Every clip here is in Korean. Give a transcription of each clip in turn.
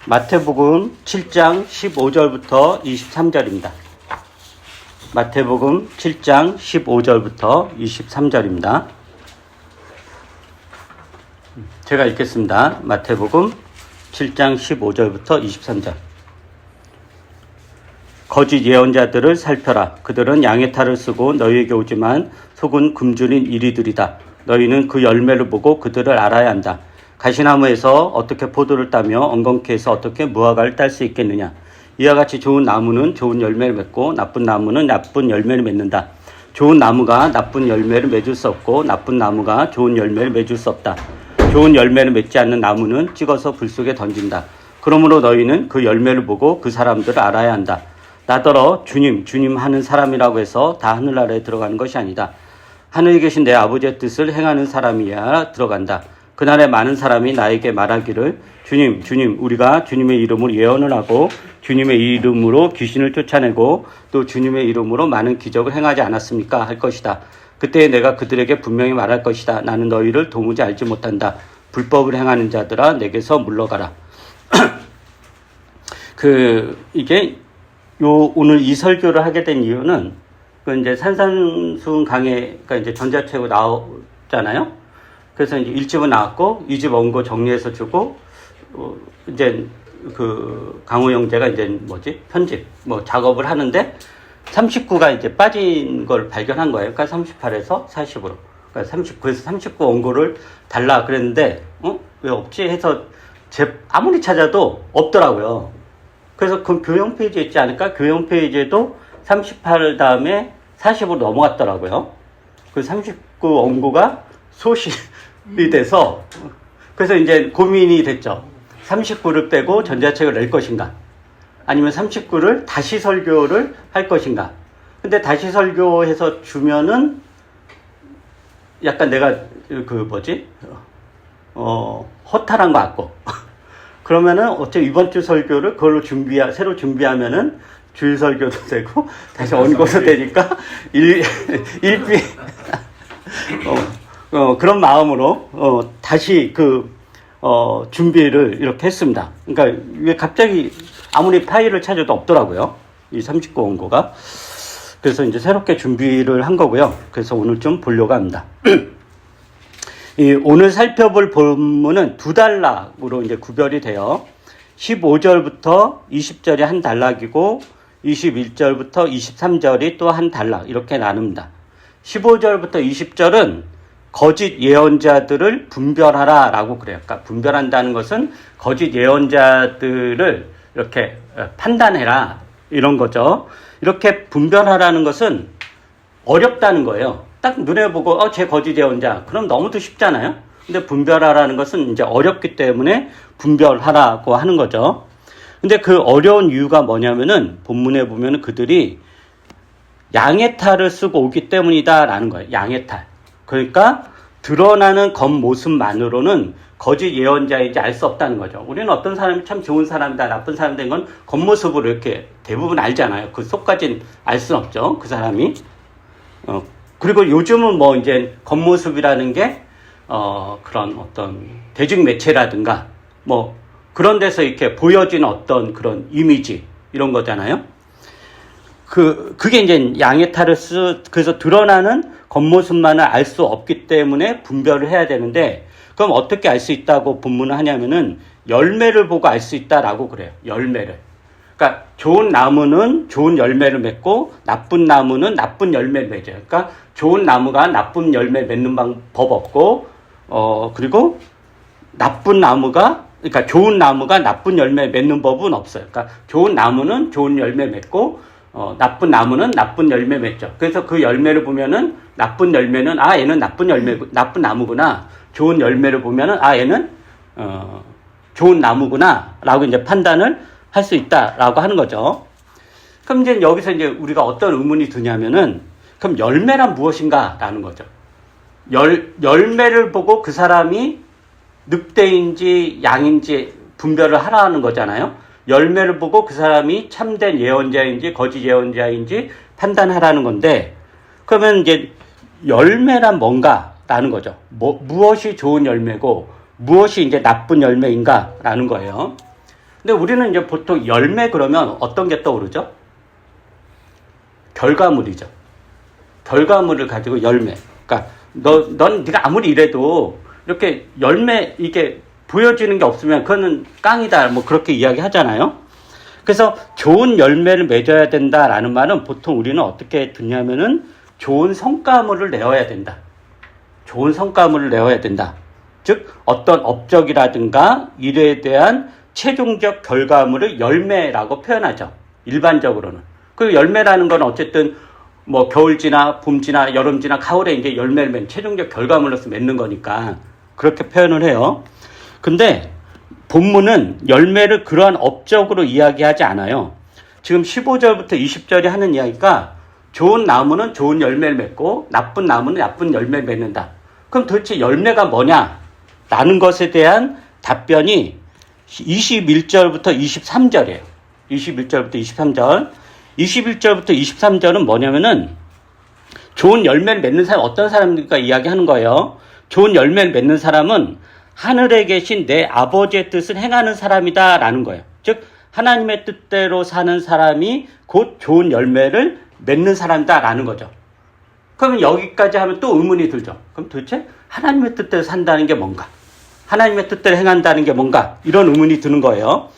마태복음 7장 15절부터 23절입니다. 마태복음 7장 15절부터 23절입니다. 제가 읽겠습니다. 마태복음 7장 15절부터 23절. 거짓 예언자들을 살펴라. 그들은 양의 탈을 쓰고 너희에게 오지만 속은 굶주린 이리들이다. 너희는 그 열매를 보고 그들을 알아야 한다. 가시나무에서 어떻게 포도를 따며 엉겅퀴에서 어떻게 무화과를 딸 수 있겠느냐. 이와 같이 좋은 나무는 좋은 열매를 맺고 나쁜 나무는 나쁜 열매를 맺는다. 좋은 나무가 나쁜 열매를 맺을 수 없고 나쁜 나무가 좋은 열매를 맺을 수 없다. 좋은 열매를 맺지 않는 나무는 찍어서 불 속에 던진다. 그러므로 너희는 그 열매를 보고 그 사람들을 알아야 한다. 나더러 주님, 주님 하는 사람이라고 해서 다 하늘나라에 들어가는 것이 아니다. 하늘에 계신 내 아버지의 뜻을 행하는 사람이야 들어간다. 그날에 많은 사람이 나에게 말하기를 주님, 주님, 우리가 주님의 이름으로 예언을 하고 주님의 이름으로 귀신을 쫓아내고 또 주님의 이름으로 많은 기적을 행하지 않았습니까? 할 것이다. 그때 내가 그들에게 분명히 말할 것이다. 나는 너희를 도무지 알지 못한다. 불법을 행하는 자들아 내게서 물러가라. 이게 오늘 이 설교를 하게 된 이유는 이제 산산수훈 강해가 이제 전자책으로 나오잖아요. 그래서 이제 1집은 나왔고 2집 원고 정리해서 주고 이제 강호 형제가 이제 편집 작업을 하는데 39가 이제 빠진 걸 발견한 거예요. 그러니까 38에서 40으로. 그러니까 그래서 39 원고를 달라 그랬는데 왜 없지 해서 아무리 찾아도 없더라고요. 그래서 그 교양 페이지에 있지 않을까? 교양 페이지에도 38 다음에 40으로 넘어갔더라고요. 그 39 원고가 소실이 돼서 그래서 이제 고민이 됐죠. 39를 빼고 전자책을 낼 것인가? 아니면 39를 다시 설교를 할 것인가? 근데 다시 설교해서 주면은 약간 내가 허탈한 것 같고. 그러면은 어차피 이번 주 설교를 그걸로 새로 준비하면은 주일 설교도 되고 다시 원고도 되니까 일비 그런 마음으로 다시 준비를 이렇게 했습니다. 그러니까 왜 갑자기 아무리 파일을 찾아도 없더라고요. 이 39 원고가. 그래서 이제 새롭게 준비를 한 거고요. 그래서 오늘 좀 보려고 합니다. 오늘 살펴볼 본문은 두 단락으로 이제 구별이 돼요. 15절부터 20절이 한 단락이고 21절부터 23절이 또 한 단락 이렇게 나눕니다. 15절부터 20절은 거짓 예언자들을 분별하라 라고 그래요. 그러니까 분별한다는 것은 거짓 예언자들을 이렇게 판단해라 이런 거죠. 이렇게 분별하라는 것은 어렵다는 거예요. 딱 눈에 보고 쟤 거짓 예언자 그럼 너무도 쉽잖아요. 근데 분별하라는 것은 이제 어렵기 때문에 분별하라고 하는 거죠. 근데 그 어려운 이유가 뭐냐면은 본문에 보면은 그들이 양의 탈을 쓰고 오기 때문이다라는 거예요. 양의 탈. 그러니까 드러나는 겉모습만으로는 거짓 예언자인지 알 수 없다는 거죠. 우리는 어떤 사람이 참 좋은 사람이다, 나쁜 사람 된 건 겉모습으로 이렇게 대부분 알잖아요. 그 속까지는 알 수는 없죠. 그 사람이. 그리고 요즘은 이제 겉모습이라는 게 그런 어떤 대중 매체라든가 그런 데서 이렇게 보여지는 어떤 그런 이미지 이런 거잖아요. 그게 이제 양의 탈을 그래서 드러나는 겉모습만을 알 수 없기 때문에 분별을 해야 되는데 그럼 어떻게 알 수 있다고 본문을 하냐면은 열매를 보고 알 수 있다라고 그래요. 열매를. 그러니까 좋은 나무는 좋은 열매를 맺고 나쁜 나무는 나쁜 열매를 맺어요. 그러니까 좋은 나무가 나쁜 열매 맺는 방법 없고 그리고 그러니까 좋은 나무가 나쁜 열매 맺는 법은 없어요. 그러니까 좋은 나무는 좋은 열매 맺고 나쁜 나무는 나쁜 열매 맺죠. 그래서 그 열매를 보면은 나쁜 열매는 얘는 나쁜 나무구나. 좋은 열매를 보면은 얘는 좋은 나무구나라고 이제 판단을 할 수 있다라고 하는 거죠. 그럼 이제 여기서 이제 우리가 어떤 의문이 드냐면은 그럼 열매란 무엇인가라는 거죠. 열매를 보고 그 사람이 늑대인지 양인지 분별을 하라는 거잖아요. 열매를 보고 그 사람이 참된 예언자인지 거짓 예언자인지 판단하라는 건데 그러면 이제 열매란 뭔가라는 거죠. 무엇이 좋은 열매고 무엇이 이제 나쁜 열매인가라는 거예요. 근데 우리는 이제 보통 열매 그러면 어떤 게 떠오르죠? 결과물이죠. 결과물을 가지고 열매. 그러니까 네가 아무리 이래도 이렇게 열매 이게 보여지는 게 없으면 그거는 깡이다. 뭐 그렇게 이야기 하잖아요. 그래서 좋은 열매를 맺어야 된다라는 말은 보통 우리는 어떻게 듣냐면은 좋은 성과물을 내어야 된다. 좋은 성과물을 내어야 된다. 즉 어떤 업적이라든가 일에 대한 최종적 결과물을 열매라고 표현하죠. 일반적으로는. 그 열매라는 건 어쨌든 뭐 겨울지나 봄지나 여름지나 가을에 이제 열매를 맺는 최종적 결과물로서 맺는 거니까 그렇게 표현을 해요. 근데 본문은 열매를 그러한 업적으로 이야기하지 않아요. 지금 15절부터 20절이 하는 이야기가 좋은 나무는 좋은 열매를 맺고 나쁜 나무는 나쁜 열매를 맺는다. 그럼 도대체 열매가 뭐냐? 라는 것에 대한 답변이 21절부터 23절이에요. 21절부터 23절. 21절부터 23절은 뭐냐면은 좋은 열매를 맺는 사람 어떤 사람들과 이야기하는 거예요. 좋은 열매를 맺는 사람은 하늘에 계신 내 아버지의 뜻을 행하는 사람이다 라는 거예요. 즉 하나님의 뜻대로 사는 사람이 곧 좋은 열매를 맺는 사람이다 라는 거죠. 그러면 여기까지 하면 또 의문이 들죠. 그럼 도대체 하나님의 뜻대로 산다는 게 뭔가? 하나님의 뜻대로 행한다는 게 뭔가? 이런 의문이 드는 거예요.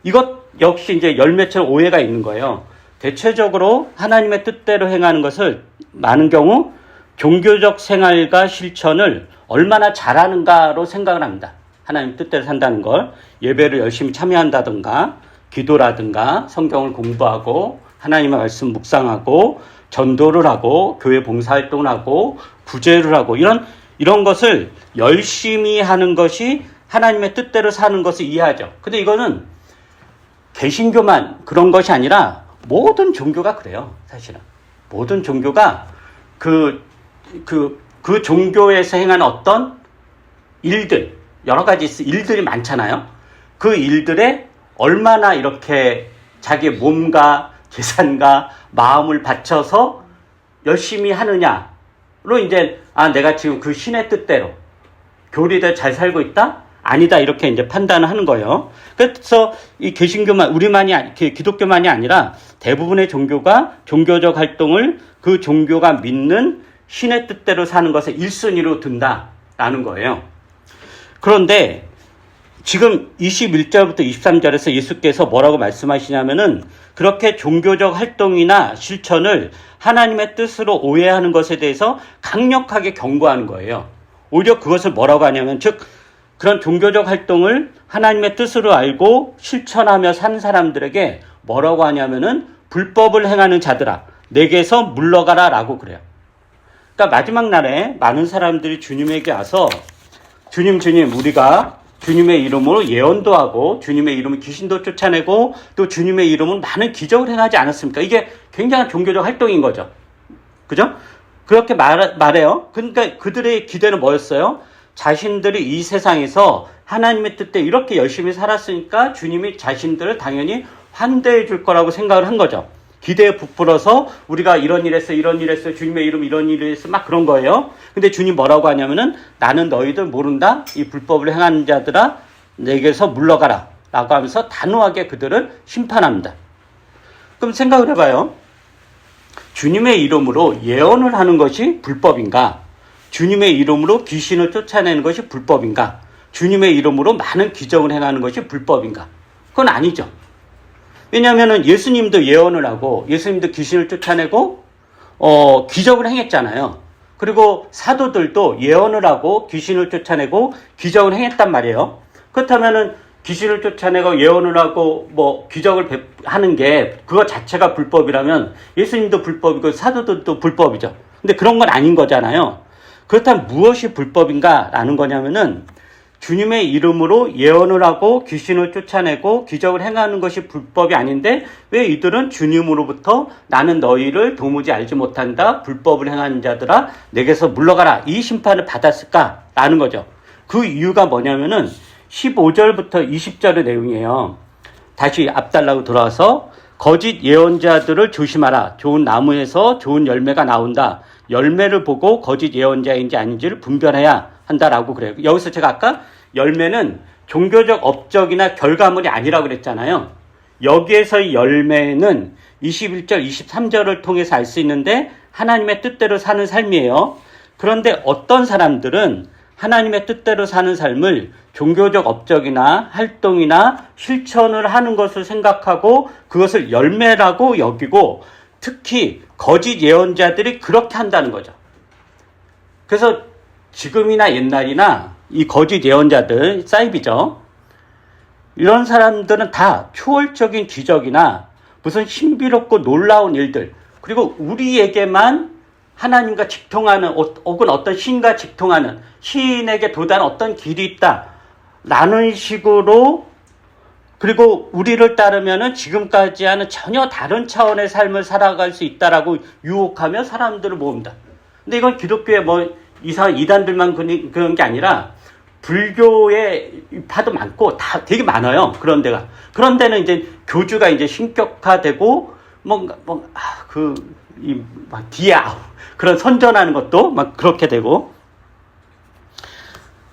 이것 역시 이제 열매처럼 오해가 있는 거예요. 대체적으로 하나님의 뜻대로 행하는 것을 많은 경우 종교적 생활과 실천을 얼마나 잘하는가로 생각을 합니다. 하나님 뜻대로 산다는 걸. 예배를 열심히 참여한다든가 기도라든가 성경을 공부하고 하나님의 말씀 묵상하고 전도를 하고 교회 봉사활동을 하고 구제를 하고 이런 것을 열심히 하는 것이 하나님의 뜻대로 사는 것을 이해하죠. 근데 이거는 개신교만 그런 것이 아니라 모든 종교가 그래요. 사실은 모든 종교가 그 종교에서 행하는 어떤 일들, 여러 가지 일들이 많잖아요. 그 일들에 얼마나 이렇게 자기 몸과 재산과 마음을 바쳐서 열심히 하느냐로 이제 내가 지금 그 신의 뜻대로 교리대로 잘 살고 있다? 아니다. 이렇게 이제 판단을 하는 거예요. 그래서 이 개신교만 기독교만이 아니라 대부분의 종교가 종교적 활동을 그 종교가 믿는 신의 뜻대로 사는 것을 1순위로 둔다라는 거예요. 그런데 지금 21절부터 23절에서 예수께서 뭐라고 말씀하시냐면은 그렇게 종교적 활동이나 실천을 하나님의 뜻으로 오해하는 것에 대해서 강력하게 경고하는 거예요. 오히려 그것을 뭐라고 하냐면 즉 그런 종교적 활동을 하나님의 뜻으로 알고 실천하며 사는 사람들에게 뭐라고 하냐면은 불법을 행하는 자들아 내게서 물러가라 라고 그래요. 그러니까 마지막 날에 많은 사람들이 주님에게 와서 주님 우리가 주님의 이름으로 예언도 하고 주님의 이름으로 귀신도 쫓아내고 또 주님의 이름으로 많은 기적을 행하지 않았습니까? 이게 굉장한 종교적 활동인 거죠. 그죠? 그렇게 말해요. 그러니까 그들의 기대는 뭐였어요? 자신들이 이 세상에서 하나님의 뜻대로 이렇게 열심히 살았으니까 주님이 자신들을 당연히 환대해 줄 거라고 생각을 한 거죠. 기대에 부풀어서 우리가 이런 일 했어 주님의 이름 이런 일을 했어 막 그런 거예요. 근데 주님 뭐라고 하냐면은 나는 너희들 모른다 이 불법을 행하는 자들아 내게서 물러가라 라고 하면서 단호하게 그들을 심판합니다. 그럼 생각을 해봐요. 주님의 이름으로 예언을 하는 것이 불법인가? 주님의 이름으로 귀신을 쫓아내는 것이 불법인가? 주님의 이름으로 많은 기적을 행하는 것이 불법인가? 그건 아니죠. 왜냐하면 예수님도 예언을 하고 예수님도 귀신을 쫓아내고 기적을 행했잖아요. 그리고 사도들도 예언을 하고 귀신을 쫓아내고 기적을 행했단 말이에요. 그렇다면은 귀신을 쫓아내고 예언을 하고 뭐 기적을 하는 게 그거 자체가 불법이라면 예수님도 불법이고 사도들도 불법이죠. 근데 그런 건 아닌 거잖아요. 그렇다면 무엇이 불법인가라는 거냐면은 주님의 이름으로 예언을 하고 귀신을 쫓아내고 기적을 행하는 것이 불법이 아닌데 왜 이들은 주님으로부터 나는 너희를 도무지 알지 못한다 불법을 행하는 자들아 내게서 물러가라 이 심판을 받았을까라는 거죠. 그 이유가 뭐냐면은 15절부터 20절의 내용이에요. 다시 앞달라고 돌아와서 거짓 예언자들을 조심하라. 좋은 나무에서 좋은 열매가 나온다. 열매를 보고 거짓 예언자인지 아닌지를 분별해야 한다라고 그래요. 여기서 제가 아까 열매는 종교적 업적이나 결과물이 아니라고 그랬잖아요. 여기에서의 열매는 21절, 23절을 통해서 알 수 있는데 하나님의 뜻대로 사는 삶이에요. 그런데 어떤 사람들은 하나님의 뜻대로 사는 삶을 종교적 업적이나 활동이나 실천을 하는 것을 생각하고 그것을 열매라고 여기고 특히 거짓 예언자들이 그렇게 한다는 거죠. 그래서 지금이나 옛날이나 이 거짓 예언자들, 사이비죠. 이런 사람들은 다 초월적인 기적이나 무슨 신비롭고 놀라운 일들, 그리고 우리에게만 하나님과 직통하는 혹은 어떤 신과 직통하는 신에게 도달한 어떤 길이 있다 라는 식으로, 그리고 우리를 따르면은 지금까지 하는 전혀 다른 차원의 삶을 살아갈 수 있다라고 유혹하며 사람들을 모읍니다. 근데 이건 기독교의 뭐 이상한 이단들만 그런 게 아니라 불교의 파도 많고 다 되게 많아요. 그런 데가. 그런 데는 이제 교주가 이제 신격화되고 그런 선전하는 것도 막 그렇게 되고,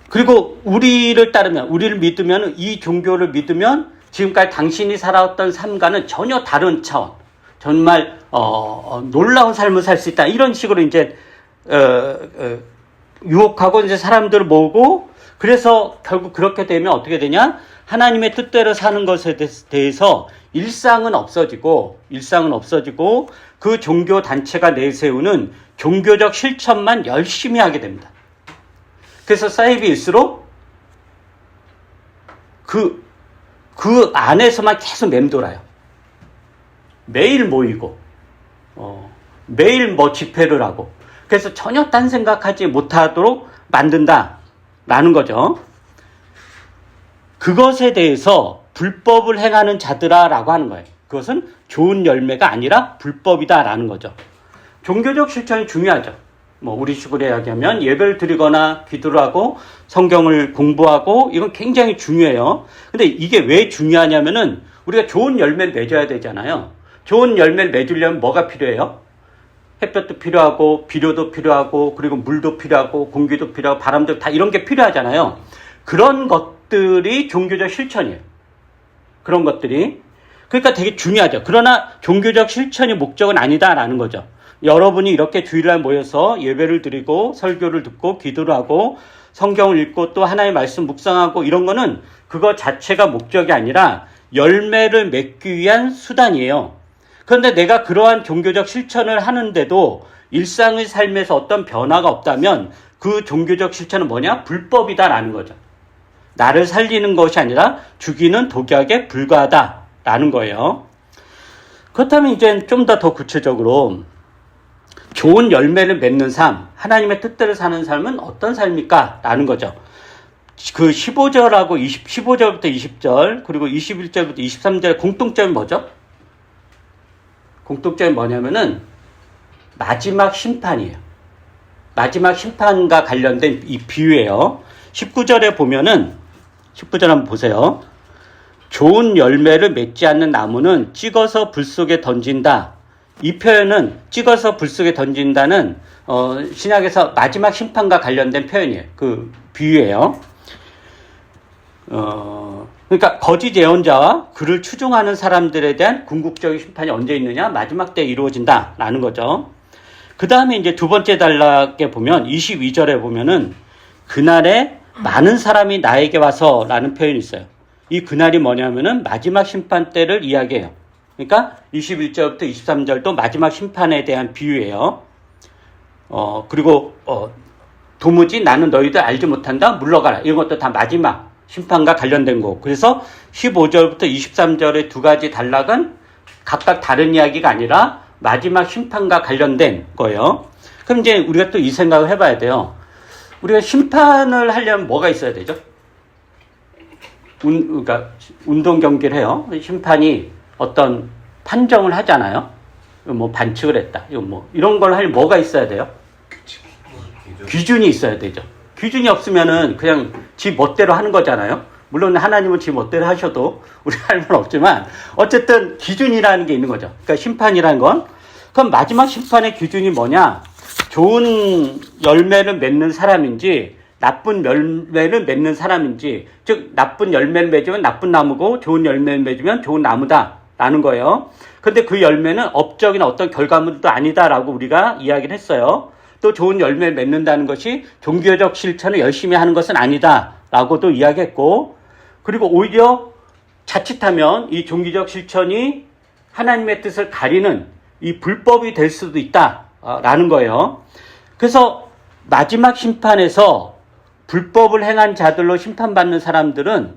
그리고 우리를 따르면, 우리를 믿으면, 이 종교를 믿으면 지금까지 당신이 살아왔던 삶과는 전혀 다른 차원, 정말 놀라운 삶을 살 수 있다, 이런 식으로 이제 유혹하고 이제 사람들을 모으고, 그래서 결국 그렇게 되면 어떻게 되냐? 하나님의 뜻대로 사는 것에 대해서 일상은 없어지고 그 종교 단체가 내세우는 종교적 실천만 열심히 하게 됩니다. 그래서 사이비일수록 그 안에서만 계속 맴돌아요. 매일 모이고 매일 뭐 집회를 하고, 그래서 전혀 딴 생각하지 못하도록 만든다라는 거죠. 그것에 대해서 불법을 행하는 자들아라고 하는 거예요. 그것은 좋은 열매가 아니라 불법이다라는 거죠. 종교적 실천이 중요하죠. 뭐 우리 식으로 이야기하면 예배를 드리거나 기도를 하고 성경을 공부하고, 이건 굉장히 중요해요. 근데 이게 왜 중요하냐면은 우리가 좋은 열매를 맺어야 되잖아요. 좋은 열매를 맺으려면 뭐가 필요해요? 햇볕도 필요하고 비료도 필요하고 그리고 물도 필요하고 공기도 필요하고 바람도, 다 이런 게 필요하잖아요. 그런 것들이 종교적 실천이에요. 그런 것들이. 그러니까 되게 중요하죠. 그러나 종교적 실천이 목적은 아니다라는 거죠. 여러분이 이렇게 주일날 모여서 예배를 드리고 설교를 듣고 기도를 하고 성경을 읽고 또 하나님의 말씀 묵상하고 이런 거는 그거 자체가 목적이 아니라 열매를 맺기 위한 수단이에요. 그런데 내가 그러한 종교적 실천을 하는데도 일상의 삶에서 어떤 변화가 없다면 그 종교적 실천은 뭐냐? 불법이다라는 거죠. 나를 살리는 것이 아니라 죽이는 독약에 불과하다라는 거예요. 그렇다면 이제 좀 더 구체적으로 좋은 열매를 맺는 삶, 하나님의 뜻대로 사는 삶은 어떤 삶입니까? 라는 거죠. 그 15절부터 20절, 그리고 21절부터 23절의 공통점이 뭐죠? 공통점이 뭐냐면은 마지막 심판이에요. 마지막 심판과 관련된 이 비유예요. 19절에 보면은, 19절 한번 보세요. 좋은 열매를 맺지 않는 나무는 찍어서 불 속에 던진다. 이 표현은 찍어서 불 속에 던진다는 신약에서 마지막 심판과 관련된 표현이에요. 그 비유예요. 그러니까 거짓 예언자와 그를 추종하는 사람들에 대한 궁극적인 심판이 언제 있느냐? 마지막 때에 이루어진다라는 거죠. 그 다음에 이제 두 번째 단락에 보면 22절에 보면은 그날에 많은 사람이 나에게 와서라는 표현이 있어요. 이 그날이 뭐냐면은 마지막 심판 때를 이야기해요. 그러니까 21절부터 23절도 마지막 심판에 대한 비유예요. 그리고 도무지 나는 너희들 알지 못한다, 물러가라. 이런 것도 다 마지막 심판과 관련된 거고. 그래서 15절부터 23절의 두 가지 단락은 각각 다른 이야기가 아니라 마지막 심판과 관련된 거예요. 그럼 이제 우리가 또 이 생각을 해봐야 돼요. 우리가 심판을 하려면 뭐가 있어야 되죠? 그러니까 운동 경기를 해요. 심판이 어떤 판정을 하잖아요. 뭐 반칙을 했다. 이런 걸 하려면 뭐가 있어야 돼요? 기준이 있어야 되죠. 기준이 없으면은 그냥 지 멋대로 하는 거잖아요. 물론 하나님은 지 멋대로 하셔도 우리 할 말 없지만 어쨌든 기준이라는 게 있는 거죠. 그러니까 심판이라는 건. 그럼 마지막 심판의 기준이 뭐냐? 좋은 열매를 맺는 사람인지 나쁜 열매를 맺는 사람인지, 즉 나쁜 열매를 맺으면 나쁜 나무고 좋은 열매를 맺으면 좋은 나무다라는 거예요. 근데 그 열매는 업적이나 어떤 결과물도 아니다라고 우리가 이야기를 했어요. 또 좋은 열매를 맺는다는 것이 종교적 실천을 열심히 하는 것은 아니다라고도 이야기했고, 그리고 오히려 자칫하면 이 종교적 실천이 하나님의 뜻을 가리는 이 불법이 될 수도 있다라는 거예요. 그래서 마지막 심판에서 불법을 행한 자들로 심판받는 사람들은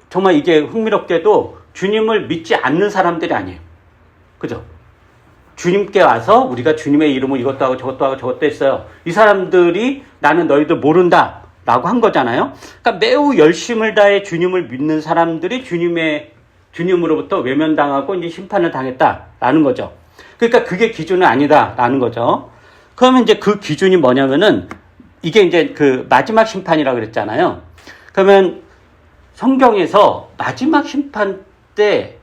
정말 이게 흥미롭게도 주님을 믿지 않는 사람들이 아니에요. 그죠? 주님께 와서 우리가 주님의 이름으로 이것도 하고 저것도 하고 저것도 했어요. 이 사람들이 나는 너희들 모른다 라고 한 거잖아요. 그러니까 매우 열심을 다해 주님을 믿는 사람들이 주님으로부터 외면당하고 이제 심판을 당했다라는 거죠. 그러니까 그게 기준은 아니다라는 거죠. 그러면 이제 그 기준이 뭐냐면은 이게 이제 그 마지막 심판이라고 그랬잖아요. 그러면 성경에서 마지막 심판 때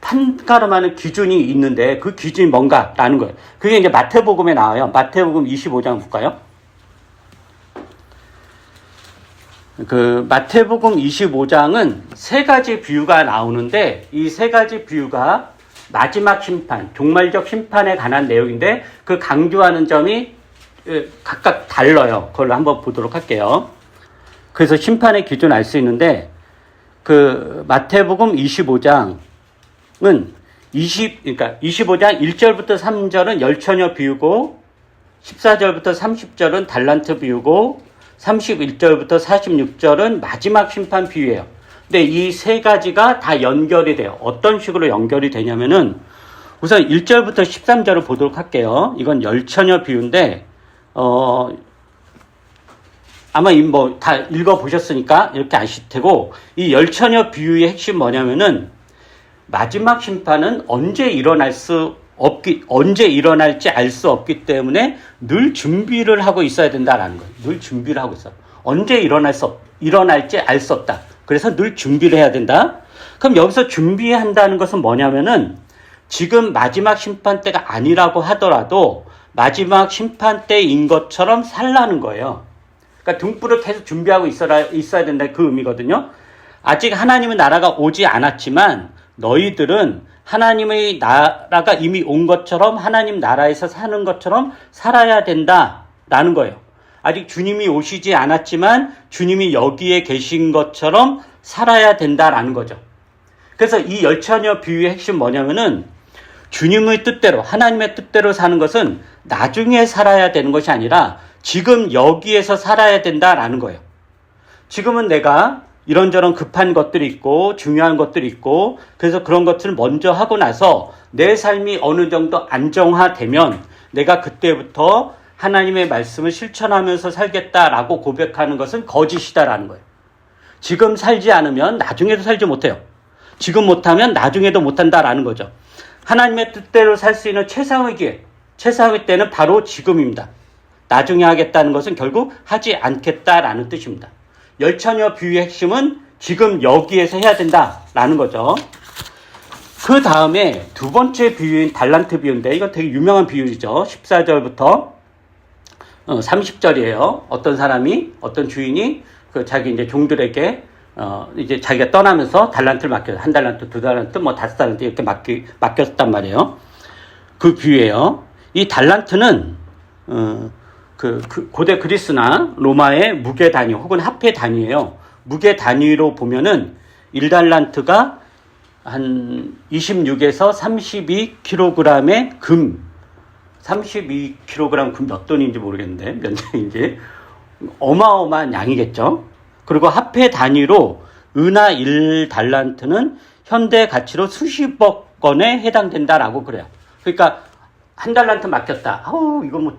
판가름하는 기준이 있는데 그 기준이 뭔가라는 거예요. 그게 이제 마태복음에 나와요. 마태복음 25장 볼까요? 그 마태복음 25장은 세 가지 비유가 나오는데 이 세 가지 비유가 마지막 심판, 종말적 심판에 관한 내용인데 그 강조하는 점이 각각 달라요. 그걸로 한번 보도록 할게요. 그래서 심판의 기준을 알 수 있는데 그 마태복음 25장은 그러니까 25장 1절부터 3절은 열처녀 비유고 14절부터 30절은 달란트 비유고 31절부터 46절은 마지막 심판 비유예요. 근데 이 세 가지가 다 연결이 돼요. 어떤 식으로 연결이 되냐면은 우선 1절부터 13절을 보도록 할게요. 이건 열처녀 비유인데 아마 뭐 다 읽어보셨으니까 이렇게 아실 테고, 이 열처녀 비유의 핵심 뭐냐면은 마지막 심판은 언제 일어날지 알 수 없기 때문에 늘 준비를 하고 있어야 된다라는 거예요. 늘 준비를 하고 있어. 언제 일어날지 알 수 없다. 그래서 늘 준비를 해야 된다. 그럼 여기서 준비한다는 것은 뭐냐면은 지금 마지막 심판 때가 아니라고 하더라도 마지막 심판 때인 것처럼 살라는 거예요. 그러니까 등불을 계속 준비하고 있어야 된다, 그 의미거든요. 아직 하나님의 나라가 오지 않았지만 너희들은 하나님의 나라가 이미 온 것처럼 하나님 나라에서 사는 것처럼 살아야 된다라는 거예요. 아직 주님이 오시지 않았지만 주님이 여기에 계신 것처럼 살아야 된다라는 거죠. 그래서 이 열처녀 비유의 핵심 뭐냐면은 주님의 뜻대로, 하나님의 뜻대로 사는 것은 나중에 살아야 되는 것이 아니라 지금 여기에서 살아야 된다라는 거예요. 지금은 내가 이런저런 급한 것들이 있고 중요한 것들이 있고 그래서 그런 것들을 먼저 하고 나서 내 삶이 어느 정도 안정화되면 내가 그때부터 하나님의 말씀을 실천하면서 살겠다라고 고백하는 것은 거짓이다라는 거예요. 지금 살지 않으면 나중에도 살지 못해요. 지금 못하면 나중에도 못한다라는 거죠. 하나님의 뜻대로 살 수 있는 최상의 기회, 최상의 때는 바로 지금입니다. 나중에 하겠다는 것은 결국 하지 않겠다라는 뜻입니다. 열처녀 비유의 핵심은 지금 여기에서 해야 된다라는 거죠. 그 다음에 두 번째 비유인 달란트 비유인데 이건 되게 유명한 비유이죠. 14절부터 30절이에요. 어떤 사람이, 어떤 주인이 그 자기 이제 종들에게 이제 자기가 떠나면서 달란트를 맡겨요. 한 달란트, 두 달란트, 뭐 5달란트 이렇게 맡겼단 말이에요. 그 비유예요. 이 달란트는 그 고대 그리스나 로마의 무게 단위 혹은 화폐 단위예요. 무게 단위로 보면은 1달란트가 한 26에서 32kg의 금, 32kg 금 몇 돈인지 모르겠는데 몇 년인지 어마어마한 양이겠죠. 그리고 화폐 단위로 은하 1달란트는 현대 가치로 수십억 원에 해당된다라고 그래요. 그러니까 한 달란트 맡겼다. 이거 뭐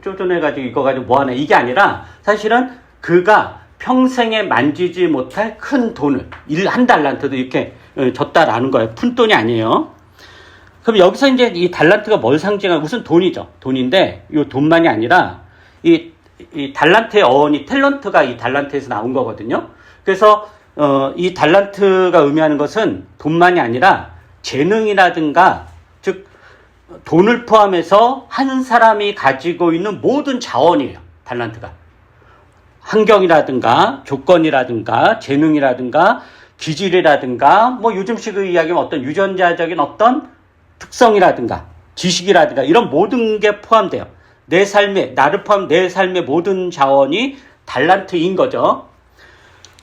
쪼존해가지고 이거 가지고 뭐하네. 이게 아니라 사실은 그가 평생에 만지지 못할 큰 돈을 한 달란트도 이렇게 줬다라는 거예요. 푼돈이 아니에요. 그럼 여기서 이제 이 달란트가 뭘 상징하고 무슨 돈이죠. 돈인데 이 돈만이 아니라 이 달란트의 어원이 탤런트가 이 달란트에서 나온 거거든요. 그래서 이 달란트가 의미하는 것은 돈만이 아니라 재능이라든가 즉 돈을 포함해서 한 사람이 가지고 있는 모든 자원이에요. 달란트가. 환경이라든가 조건이라든가 재능이라든가 기질이라든가 뭐 요즘식의 이야기는 어떤 유전자적인 어떤 특성이라든가 지식이라든가 이런 모든 게 포함돼요. 내 삶에, 나를 포함 내 삶의 모든 자원이 달란트인 거죠.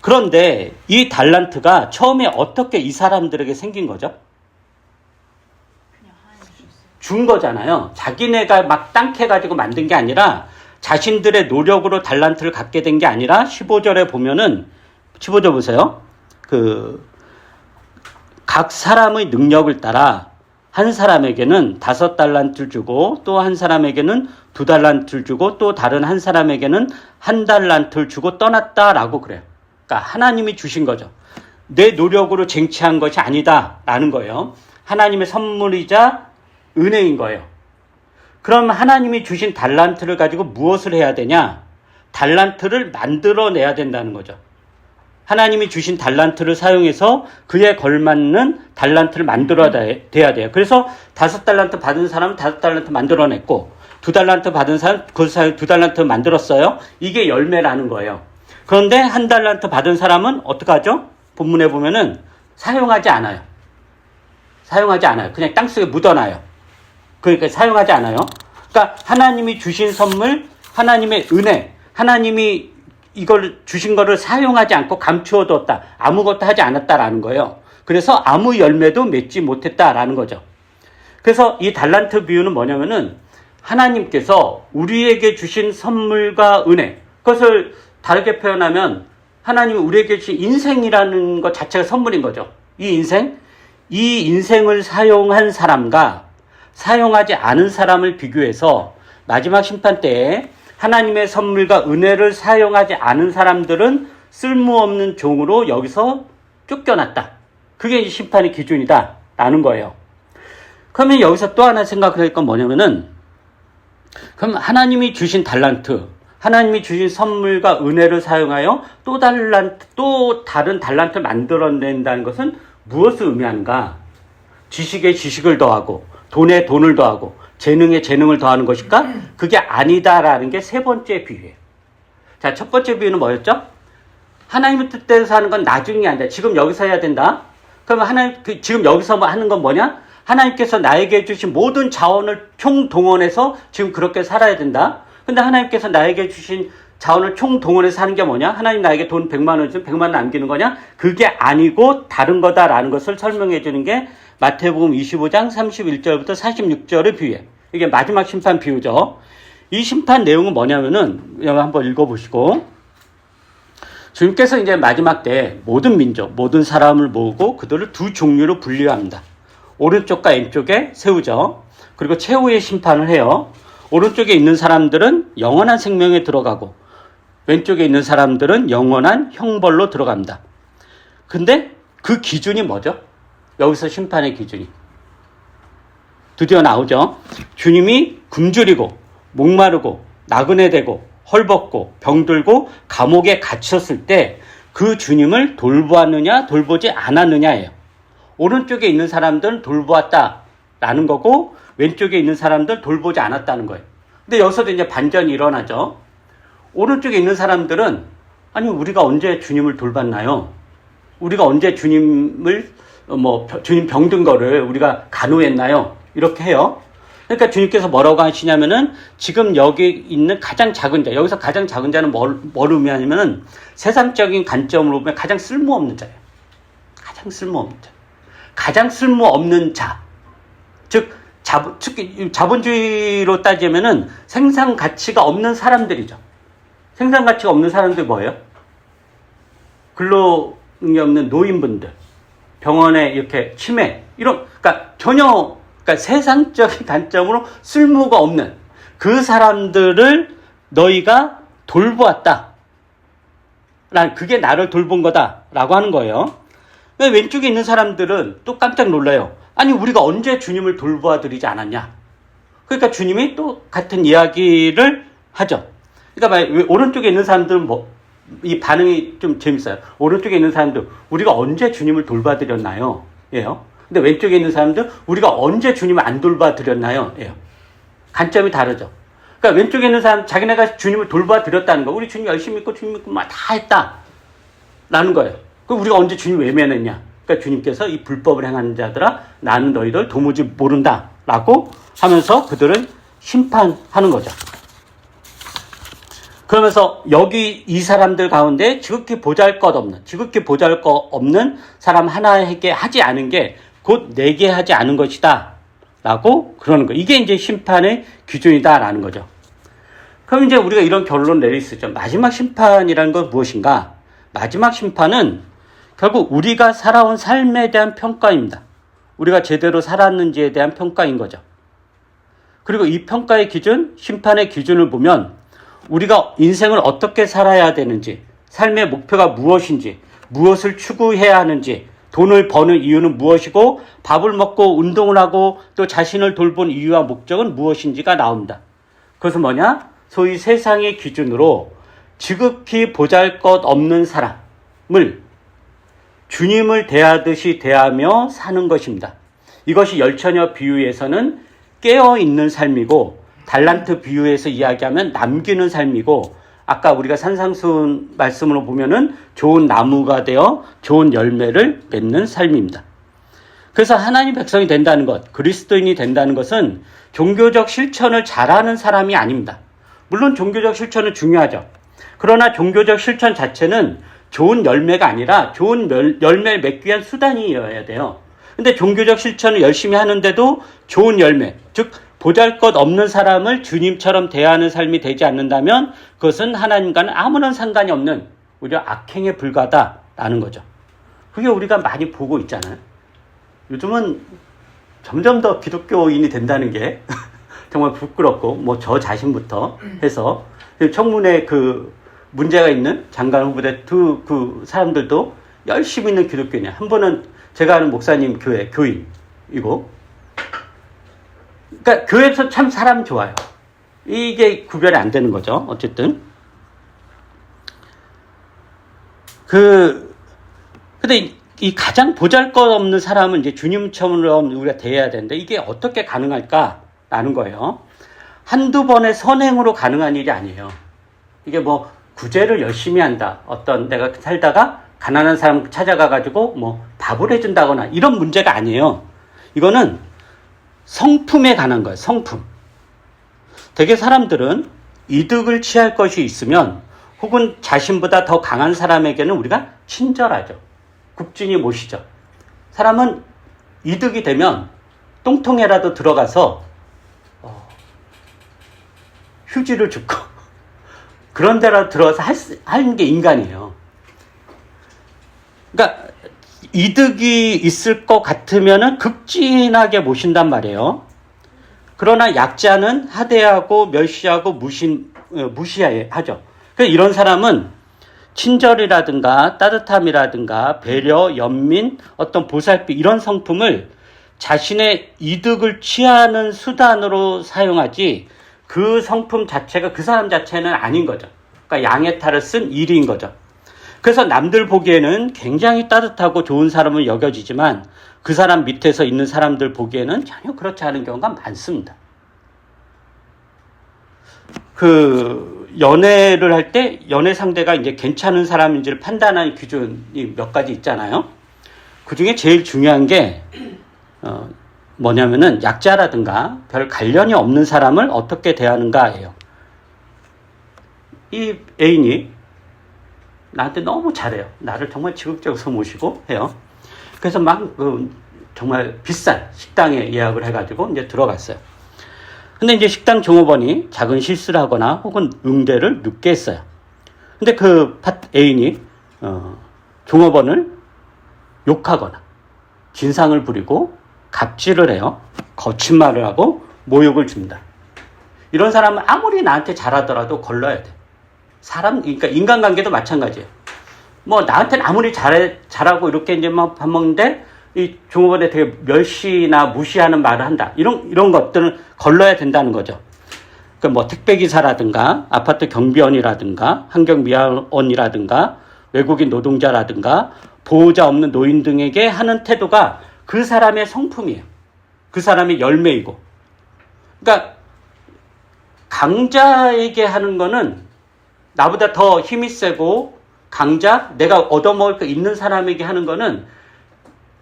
그런데 이 달란트가 처음에 어떻게 이 사람들에게 생긴 거죠? 준 거잖아요. 자기네가 막 땅 캐가지고 만든 게 아니라 자신들의 노력으로 달란트를 갖게 된 게 아니라 15절에 보면은 15절 보세요. 각 사람의 능력을 따라 한 사람에게는 5달란트를 주고 또 한 사람에게는 2달란트를 주고 또 다른 한 사람에게는 1달란트를 주고 떠났다라고 그래요. 그러니까 하나님이 주신 거죠. 내 노력으로 쟁취한 것이 아니다라는 거예요. 하나님의 선물이자 은혜인 거예요. 그럼 하나님이 주신 달란트를 가지고 무엇을 해야 되냐? 달란트를 만들어내야 된다는 거죠. 하나님이 주신 달란트를 사용해서 그에 걸맞는 달란트를 만들어야 돼요. 그래서 5달란트 받은 사람은 5달란트 만들어냈고 2달란트 받은 사람 그 사람 2달란트 만들었어요. 이게 열매라는 거예요. 그런데 1달란트 받은 사람은 어떻게 하죠? 본문에 보면은 사용하지 않아요. 사용하지 않아요. 그냥 땅속에 묻어놔요. 그러니까 사용하지 않아요. 그러니까 하나님이 주신 선물, 하나님의 은혜, 하나님이 이걸 주신 거를 사용하지 않고 감추어 뒀다. 아무것도 하지 않았다라는 거예요. 그래서 아무 열매도 맺지 못했다라는 거죠. 그래서 이 달란트 비유는 뭐냐면은 하나님께서 우리에게 주신 선물과 은혜, 그것을 다르게 표현하면 하나님이 우리에게 주신 인생이라는 것 자체가 선물인 거죠. 이 인생을 사용한 사람과 사용하지 않은 사람을 비교해서 마지막 심판 때에 하나님의 선물과 은혜를 사용하지 않은 사람들은 쓸모없는 종으로 여기서 쫓겨났다. 그게 심판의 기준이다 라는 거예요. 그러면 여기서 또 하나 생각할 건 뭐냐면은 그럼 하나님이 주신 달란트, 하나님이 주신 선물과 은혜를 사용하여 또 다른 달란트를 만들어낸다는 것은 무엇을 의미하는가? 지식에 지식을 더하고 돈에 돈을 더하고 재능에 재능을 더하는 것일까? 그게 아니다라는 게 세 번째 비유예요. 자, 첫 번째 비유는 뭐였죠? 하나님의 뜻대로 하는 건 나중이 아니라 지금 여기서 해야 된다. 그러면 지금 여기서 하는 건 뭐냐? 하나님께서 나에게 주신 모든 자원을 총동원해서 지금 그렇게 살아야 된다. 근데 하나님께서 나에게 주신 자원을 총동원해서 하는 게 뭐냐? 하나님 나에게 돈 100만 원 주면 100만 원 남기는 거냐? 그게 아니고 다른 거다라는 것을 설명해 주는 게 마태복음 25장 31절부터 46절의 비유예요. 이게 마지막 심판 비유죠. 이 심판 내용은 뭐냐면은 여기 한번 읽어보시고 주님께서 이제 마지막 때 모든 민족, 모든 사람을 모으고 그들을 두 종류로 분류합니다. 오른쪽과 왼쪽에 세우죠. 그리고 최후의 심판을 해요. 오른쪽에 있는 사람들은 영원한 생명에 들어가고 왼쪽에 있는 사람들은 영원한 형벌로 들어갑니다. 근데 그 기준이 뭐죠? 여기서 심판의 기준이 드디어 나오죠. 주님이 굶주리고 목마르고 나그네 되고 헐벗고 병들고 감옥에 갇혔을 때 그 주님을 돌보았느냐 돌보지 않았느냐예요. 오른쪽에 있는 사람들은 돌보았다라는 거고 왼쪽에 있는 사람들 돌보지 않았다는 거예요. 근데 여기서도 이제 반전이 일어나죠. 오른쪽에 있는 사람들은 아니 우리가 언제 주님을 돌봤나요? 우리가 언제 주님을 주님 병든 거를 우리가 간호했나요? 이렇게 해요. 그러니까 주님께서 뭐라고 하시냐면은 지금 여기 있는 가장 작은 자, 여기서 가장 작은 자는 뭘 의미하냐면은 세상적인 관점으로 보면 가장 쓸모없는 자예요. 가장 쓸모없는 자. 가장 쓸모없는 자. 즉 자본주의로 따지면은 생산 가치가 없는 사람들이죠. 생산 가치가 없는 사람들이 뭐예요? 근로능력이 없는 노인분들, 병원에 이렇게 치매, 그러니까 전혀 세상적인 관점으로 쓸모가 없는 그 사람들을 너희가 돌보았다. 그게 나를 돌본 거다라고 하는 거예요. 왼쪽에 있는 사람들은 또 깜짝 놀라요. 아니 우리가 언제 주님을 돌보아 드리지 않았냐. 그러니까 주님이 또 같은 이야기를 하죠. 그러니까 오른쪽에 있는 사람들은 이 반응이 좀 재밌어요. 오른쪽에 있는 사람들 우리가 언제 주님을 돌봐 드렸나요? 예요. 근데 왼쪽에 있는 사람들 우리가 언제 주님을 안 돌봐 드렸나요? 예요. 관점이 다르죠. 그러니까 왼쪽에 있는 사람 자기네가 주님을 돌봐 드렸다는 거. 우리 주님 열심히 믿고 주님 믿고 막 다 했다. 라는 거예요. 그럼 우리가 언제 주님 외면했냐? 그러니까 주님께서 이 불법을 행하는 자들아 나는 너희들 도무지 모른다. 라고 하면서 그들을 심판하는 거죠. 그러면서 여기 이 사람들 가운데 지극히 보잘것없는 사람 하나에게 하지 않은 게 곧 내게 하지 않은 것이다. 라고 그러는 거예요. 이게 이제 심판의 기준이다. 라는 거죠. 그럼 이제 우리가 이런 결론을 내릴 수 있죠. 마지막 심판이라는 건 무엇인가? 마지막 심판은 결국 우리가 살아온 삶에 대한 평가입니다. 우리가 제대로 살았는지에 대한 평가인 거죠. 그리고 이 평가의 기준, 심판의 기준을 보면 우리가 인생을 어떻게 살아야 되는지, 삶의 목표가 무엇인지, 무엇을 추구해야 하는지, 돈을 버는 이유는 무엇이고, 밥을 먹고 운동을 하고 또 자신을 돌본 이유와 목적은 무엇인지가 나옵니다. 그것은 뭐냐? 소위 세상의 기준으로 지극히 보잘것없는 사람을 주님을 대하듯이 대하며 사는 것입니다. 이것이 열처녀 비유에서는 깨어있는 삶이고, 달란트 비유에서 이야기하면 남기는 삶이고, 아까 우리가 산상수훈 말씀으로 보면은 좋은 나무가 되어 좋은 열매를 맺는 삶입니다. 그래서 하나님 백성이 된다는 것, 그리스도인이 된다는 것은 종교적 실천을 잘하는 사람이 아닙니다. 물론 종교적 실천은 중요하죠. 그러나 종교적 실천 자체는 좋은 열매가 아니라 좋은 열매를 맺기 위한 수단이어야 돼요. 근데 종교적 실천을 열심히 하는데도 좋은 열매, 즉 보잘것없는 사람을 주님처럼 대하는 삶이 되지 않는다면 그것은 하나님과는 아무런 상관이 없는 오히려 악행에 불과하다라는 거죠. 그게 우리가 많이 보고 있잖아요. 요즘은 점점 더 기독교인이 된다는 게 정말 부끄럽고, 뭐 저 자신부터 해서 청문회 그 문제가 있는 장관 후보대 그 사람들도 열심히 있는 기독교인이에요. 한 번은 제가 아는 목사님 교회 교인이고, 그러니까 교회에서 참 사람 좋아요. 이게 구별이 안 되는 거죠. 어쨌든 근데 이 가장 보잘것없는 사람은 이제 주님처럼 우리가 대해야 되는데 이게 어떻게 가능할까라는 거예요. 한두 번의 선행으로 가능한 일이 아니에요. 이게 뭐 구제를 열심히 한다. 어떤 내가 살다가 가난한 사람 찾아가가지고 뭐 밥을 해준다거나 이런 문제가 아니에요. 이거는 성품에 관한 거예요. 성품. 대개 사람들은 이득을 취할 것이 있으면 혹은 자신보다 더 강한 사람에게는 우리가 친절하죠. 국진이 모시죠. 사람은 이득이 되면 똥통에라도 들어가서 휴지를 줍고 그런 데라도 들어가서 하는 게 인간이에요. 그러니까 이득이 있을 것 같으면은 극진하게 모신단 말이에요. 그러나 약자는 하대하고 멸시하고 무시하죠. 그래서 이런 사람은 친절이라든가 따뜻함이라든가 배려, 연민, 어떤 보살피 이런 성품을 자신의 이득을 취하는 수단으로 사용하지 그 성품 자체가 그 사람 자체는 아닌 거죠. 그러니까 양의 탈을 쓴 일인 거죠. 그래서 남들 보기에는 굉장히 따뜻하고 좋은 사람을 여겨지지만 그 사람 밑에서 있는 사람들 보기에는 전혀 그렇지 않은 경우가 많습니다. 연애를 할 때 연애 상대가 이제 괜찮은 사람인지를 판단하는 기준이 몇 가지 있잖아요. 그 중에 제일 중요한 게 뭐냐면은 약자라든가 별 관련이 없는 사람을 어떻게 대하는가예요. 이 애인이 나한테 너무 잘해요. 나를 정말 지극적으로 모시고 해요. 그래서 막 정말 비싼 식당에 예약을 해가지고 이제 들어갔어요. 근데 이제 식당 종업원이 작은 실수를 하거나 혹은 응대를 늦게 했어요. 근데 그 애인이 종업원을 욕하거나 진상을 부리고 갑질을 해요. 거친 말을 하고 모욕을 줍니다. 이런 사람은 아무리 나한테 잘하더라도 걸러야 돼. 그러니까 인간관계도 마찬가지예요. 뭐 나한테는 아무리 잘하고 이렇게 이제 막 밥 먹는데 이 종업원에 되게 멸시나 무시하는 말을 한다. 이런 것들은 걸러야 된다는 거죠. 그러니까 뭐 택배기사라든가 아파트 경비원이라든가 환경미화원이라든가 외국인 노동자라든가 보호자 없는 노인 등에게 하는 태도가 그 사람의 성품이에요. 그 사람의 열매이고. 그러니까 강자에게 하는 거는 나보다 더 힘이 세고 강자, 내가 얻어먹을 거 있는 사람에게 하는 거는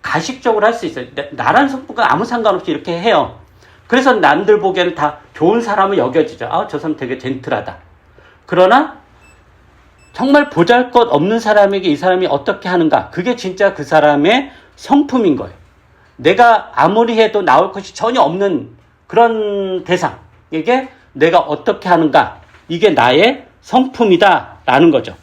가식적으로 할 수 있어요. 나란 성품과 아무 상관없이 이렇게 해요. 그래서 남들 보기에는 다 좋은 사람을 여겨지죠. 아, 저 사람 되게 젠틀하다. 그러나 정말 보잘것없는 사람에게 이 사람이 어떻게 하는가, 그게 진짜 그 사람의 성품인 거예요. 내가 아무리 해도 나올 것이 전혀 없는 그런 대상에게 내가 어떻게 하는가, 이게 나의 성품이다라는 거죠.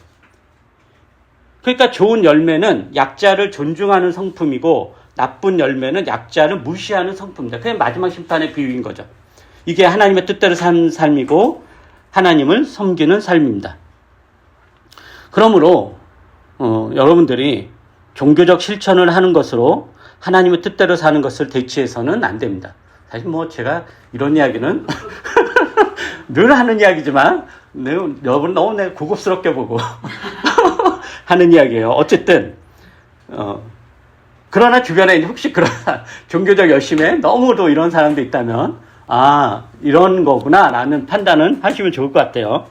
그러니까 좋은 열매는 약자를 존중하는 성품이고 나쁜 열매는 약자를 무시하는 성품입니다. 그게 마지막 심판의 비유인 거죠. 이게 하나님의 뜻대로 사는 삶이고 하나님을 섬기는 삶입니다. 그러므로 여러분들이 종교적 실천을 하는 것으로 하나님의 뜻대로 사는 것을 대체해서는 안 됩니다. 사실 제가 이런 이야기는 늘 하는 이야기지만 여러분 너무 내가 고급스럽게 보고 하는 이야기예요. 어쨌든 그러나 주변에 혹시 그런 종교적 열심에 너무도 이런 사람도 있다면 이런 거구나 라는 판단은 하시면 좋을 것 같아요.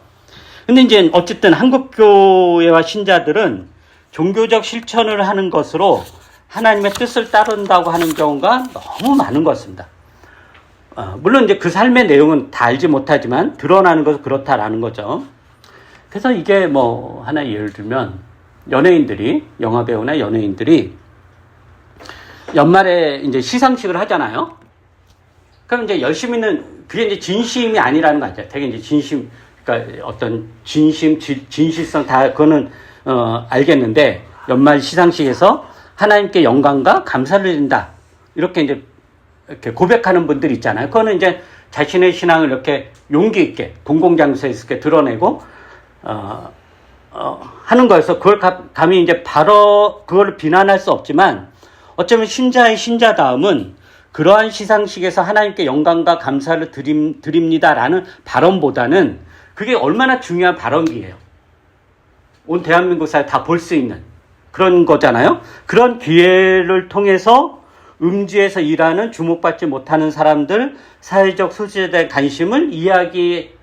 근데 이제 어쨌든 한국교회와 신자들은 종교적 실천을 하는 것으로 하나님의 뜻을 따른다고 하는 경우가 너무 많은 것 같습니다. 물론 이제 그 삶의 내용은 다 알지 못하지만 드러나는 것은 그렇다라는 거죠. 그래서 이게 하나 예를 들면 영화배우나 연예인들이 연말에 이제 시상식을 하잖아요. 그럼 이제 열심히는 그게 이제 진심이 아니라는 거 같아요. 되게 이제 진심, 그러니까 어떤 진실성 다 그거는 알겠는데 연말 시상식에서 하나님께 영광과 감사를 드린다 이렇게 이제 이렇게 고백하는 분들이 있잖아요. 그거는 이제 자신의 신앙을 이렇게 용기 있게 공공장소에서 이렇게 드러내고 하는 거여서 그걸 감히 이제 바로 그걸 비난할 수 없지만 어쩌면 신자의 신자다움은 그러한 시상식에서 하나님께 영광과 감사를 드립니다라는 발언보다는 그게 얼마나 중요한 발언기예요. 온 대한민국 사회 다 볼 수 있는 그런 거잖아요. 그런 기회를 통해서 음지에서 일하는 주목받지 못하는 사람들, 사회적 소수자에 대한 관심을 이야기하는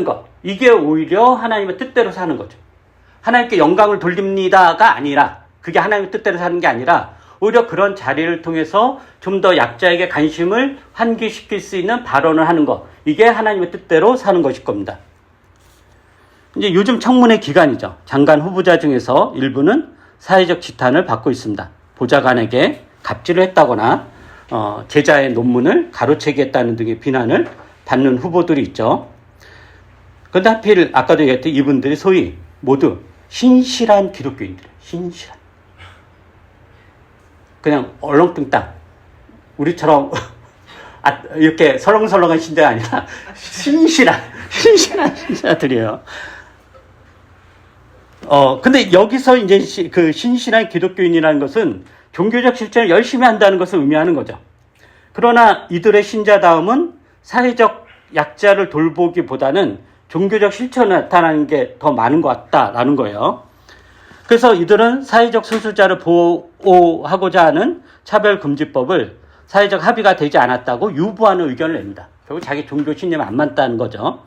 것. 이게 오히려 하나님의 뜻대로 사는 거죠. 하나님께 영광을 돌립니다가 아니라, 그게 하나님의 뜻대로 사는 게 아니라 오히려 그런 자리를 통해서 좀 더 약자에게 관심을 환기시킬 수 있는 발언을 하는 것. 이게 하나님의 뜻대로 사는 것일 겁니다. 이제 요즘 청문회 기간이죠. 장관 후보자 중에서 일부는 사회적 지탄을 받고 있습니다. 보좌관에게 갑질을 했다거나 제자의 논문을 가로채기 했다는 등의 비난을 받는 후보들이 있죠. 그런데 하필 아까도 얘기했듯이 이분들이 소위 모두 신실한 기독교인들이에요. 신실한. 그냥 얼렁뚱땅. 우리처럼 이렇게 설렁설렁한 신자가 아니라 신실한 신자들이에요. 근데 여기서 이제 그 신실한 기독교인이라는 것은 종교적 실천을 열심히 한다는 것을 의미하는 거죠. 그러나 이들의 신자다움은 사회적 약자를 돌보기보다는 종교적 실천을 나타나는 게 더 많은 것 같다라는 거예요. 그래서 이들은 사회적 소수자를 보호하고자 하는 차별금지법을 사회적 합의가 되지 않았다고 유보하는 의견을 냅니다. 결국 자기 종교 신념이 안 맞다는 거죠.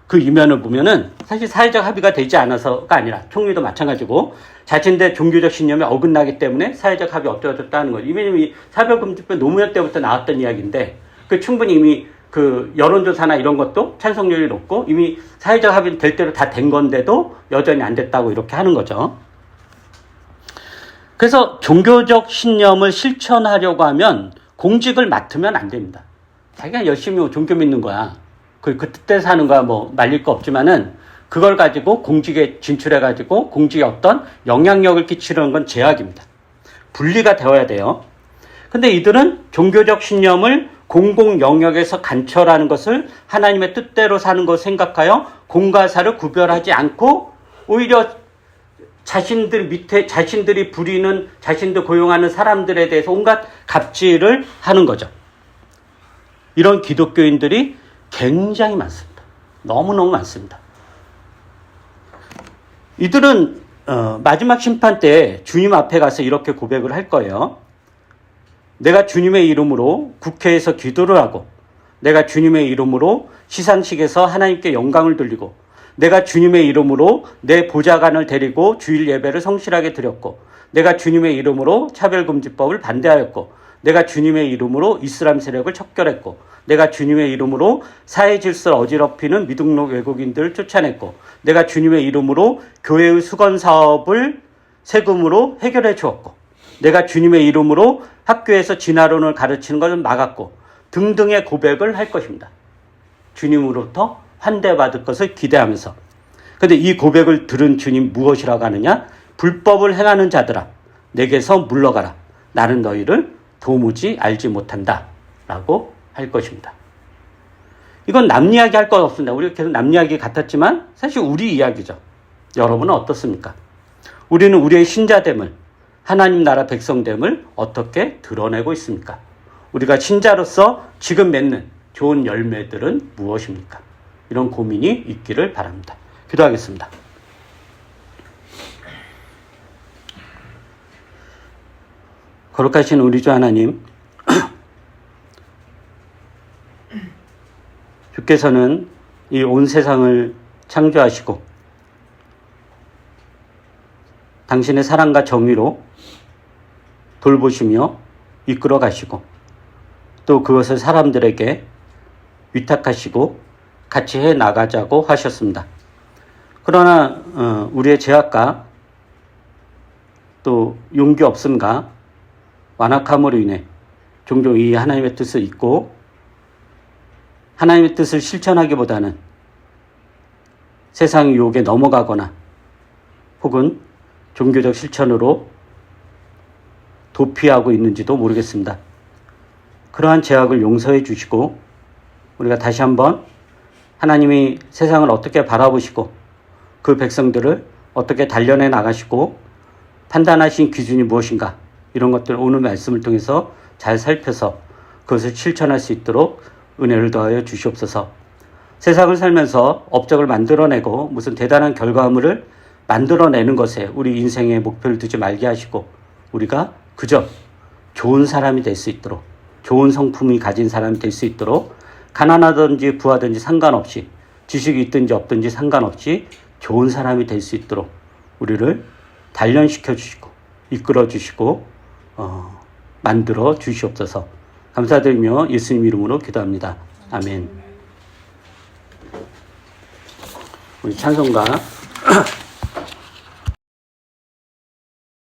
그 이면을 보면은 사실 사회적 합의가 되지 않아서가 아니라 총리도 마찬가지고 자신의 종교적 신념에 어긋나기 때문에 사회적 합의 없어졌다는 거죠. 이미 차별금지법 노무현 때부터 나왔던 이야기인데 그 충분히 이미 그 여론조사나 이런 것도 찬성률이 높고 이미 사회적 합의 될 대로 다 된 건데도 여전히 안 됐다고 이렇게 하는 거죠. 그래서 종교적 신념을 실천하려고 하면 공직을 맡으면 안 됩니다. 자기가 열심히 종교 믿는 거야. 그 뜻대로 사는 거야 말릴 거 없지만은 그걸 가지고 공직에 진출해가지고 공직에 어떤 영향력을 끼치려는 건 제약입니다. 분리가 되어야 돼요. 근데 이들은 종교적 신념을 공공 영역에서 관철하는 것을 하나님의 뜻대로 사는 것을 생각하여 공과 사를 구별하지 않고 오히려 자신들 밑에 자신들이 부리는 자신들 고용하는 사람들에 대해서 온갖 갑질을 하는 거죠. 이런 기독교인들이 굉장히 많습니다. 너무너무 많습니다. 이들은 마지막 심판 때 주님 앞에 가서 이렇게 고백을 할 거예요. 내가 주님의 이름으로 국회에서 기도를 하고 내가 주님의 이름으로 시상식에서 하나님께 영광을 돌리고, 내가 주님의 이름으로 내 보좌관을 데리고 주일 예배를 성실하게 드렸고, 내가 주님의 이름으로 차별금지법을 반대하였고, 내가 주님의 이름으로 이슬람 세력을 척결했고, 내가 주님의 이름으로 사회 질서를 어지럽히는 미등록 외국인들을 쫓아냈고, 내가 주님의 이름으로 교회의 수건 사업을 세금으로 해결해 주었고, 내가 주님의 이름으로 학교에서 진화론을 가르치는 것을 막았고, 등등의 고백을 할 것입니다. 주님으로부터 환대받을 것을 기대하면서. 그런데 이 고백을 들은 주님 무엇이라고 하느냐? 불법을 행하는 자들아, 내게서 물러가라. 나는 너희를 도무지 알지 못한다. 라고 할 것입니다. 이건 남 이야기 할 것 없습니다. 우리가 계속 남 이야기 같았지만 사실 우리 이야기죠. 여러분은 어떻습니까? 우리는 우리의 신자됨을, 하나님 나라 백성됨을 어떻게 드러내고 있습니까? 우리가 신자로서 지금 맺는 좋은 열매들은 무엇입니까? 이런 고민이 있기를 바랍니다. 기도하겠습니다. 거룩하신 우리 주 하나님, 주께서는 이 온 세상을 창조하시고 당신의 사랑과 정의로 돌보시며 이끌어 가시고 또 그것을 사람들에게 위탁하시고 같이 해 나가자고 하셨습니다. 그러나 우리의 죄악과 또 용기 없음과 완악함으로 인해 종종 이 하나님의 뜻을 잊고 하나님의 뜻을 실천하기보다는 세상의 유혹에 넘어가거나 혹은 종교적 실천으로 도피하고 있는지도 모르겠습니다. 그러한 죄악을 용서해 주시고 우리가 다시 한번 하나님이 세상을 어떻게 바라보시고 그 백성들을 어떻게 단련해 나가시고 판단하신 기준이 무엇인가, 이런 것들을 오늘 말씀을 통해서 잘 살펴서 그것을 실천할 수 있도록 은혜를 더하여 주시옵소서. 세상을 살면서 업적을 만들어내고 무슨 대단한 결과물을 만들어내는 것에 우리 인생의 목표를 두지 말게 하시고 우리가 그저 좋은 사람이 될 수 있도록, 좋은 성품이 가진 사람이 될 수 있도록 가난하든지 부하든지 상관없이, 지식이 있든지 없든지 상관없이 좋은 사람이 될 수 있도록 우리를 단련시켜 주시고 이끌어 주시고 만들어 주시옵소서. 감사드리며 예수님 이름으로 기도합니다. 아멘. 우리 찬송가